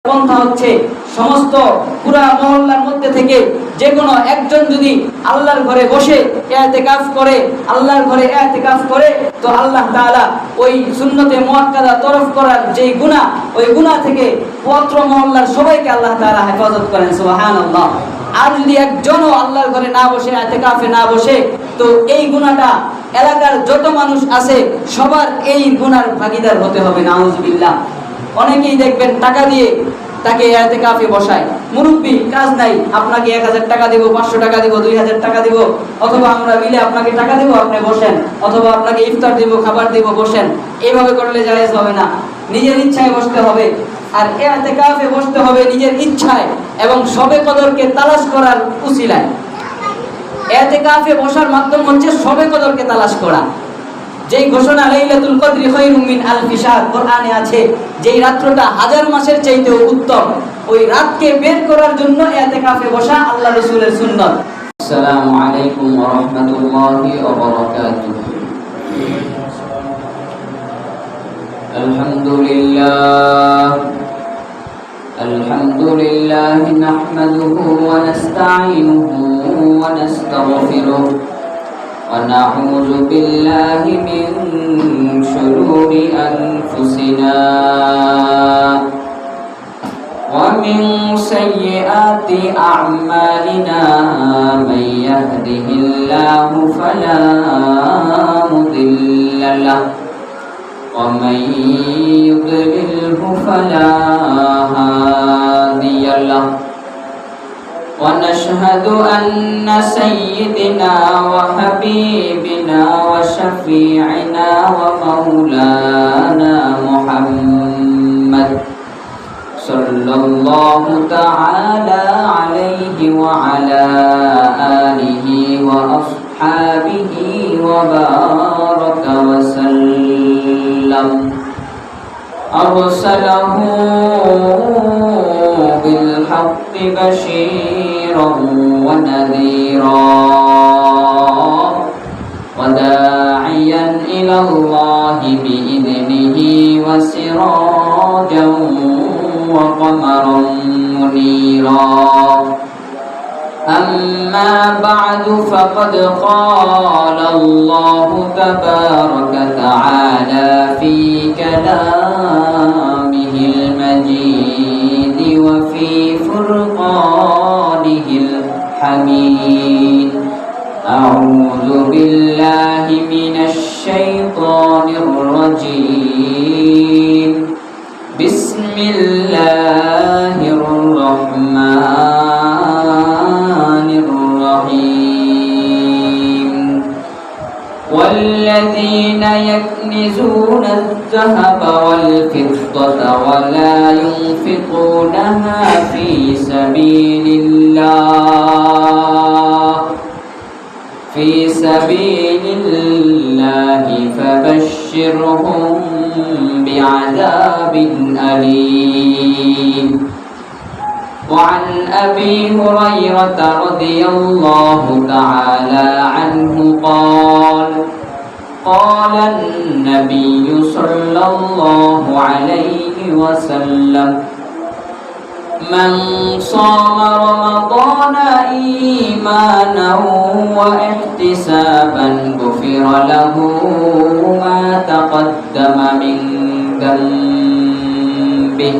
পন্থা হচ্ছে সমস্ত পুরা মহল্লার মধ্যে থেকে যে কোনো একজন যদি আল্লাহর ঘরে বসে ইতিকাফ করে, আল্লাহর ঘরে ইতিকাফ করে, তো আল্লাহ তাআলা ওই সুন্নতে মুআক্কাদা তরফ করার যেই গুনাহ, ওই গুনাহ থেকে পত্র মহল্লার সবাইকে আল্লাহ তাআলা হেফাজত করেন। সুবহানাল্লাহ। আর যদি একজনও আল্লাহর ঘরে না বসে, ইতিকাফে না বসে, তো এই গুনাহটা এলাকার যত মানুষ আছে সবার এই গুনার ভাগীদার হতে হবে। নাউজুবিল্লাহ। অনেকেই দেখবেন টাকা দিয়ে তাকে ইতিকাফে বসায়, মুরব্বি কাজ নাই, আপনাকে 1000 টাকা দিব, 500 টাকা দিব, 2000 টাকা দিব, অথবা আমরা মিলে আপনাকে টাকা দিব, আপনি বসেন, অথবা আপনাকে ইফতার দিব, খাবার দিব, বসেন। এইভাবে করলে জায়েজ হবে না। নিজের ইচ্ছায় বসতে হবে। আর ইতিকাফে বসতে হবে নিজের ইচ্ছায় এবং শবে কদরকে তালাশ করার উসিলায়। ইতিকাফে বসার মাধ্যম হচ্ছে শবে কদরকে তালাশ করা। যেই ঘোষণা লাইলাতুল কদরি খায়রুম মিন আলফি শাহর কোরআনে আছে, যেই রাতটা 1000 মাসের চাইতেও উত্তম, ওই রাতকে বের করার জন্য ইতিকাফে বসা আল্লাহ রাসূলের সুন্নাত। আসসালামু আলাইকুম ওয়া রাহমাতুল্লাহি ওয়া বারাকাতুহু। আলহামদুলিল্লাহ নাহমাদুহু ওয়া নাস্তাঈনুহু ওয়া নাস্তাগফিরুহু ونعوذ بالله من شرور أنفسنا ومن سيئات أعمالنا من يهده الله فلا مضل له ومن يضلله فلا هادي له ونشهد أن سيدنا وحبيبنا وشفيعنا ومولانا محمد صلى الله تعالى عليه وعلى آله وأصحابه وبارك وسلم أرسله بالحق بشيرا ونذيرا وداعيا إلى الله بإذنه وسراجا وقمرا منيرا. أما بعد فقد قال الله تبارك وتعالى في كلامه المجيد وفي فرقانه الحميد. أعوذ بالله من الشيطان الرجيم. بسم الله الرحمن الرحيم. والذين يكنزون الذهب والفضة ولا ينفقونها في سبيل الله فبشرهم بعذاب أليم. وعن أبي هريرة رضي الله تعالى عنه قال قال النبي صلى الله عليه وسلم من صام رمضان إيمانا واحتسابا غفر له ما تقدم من ذنبه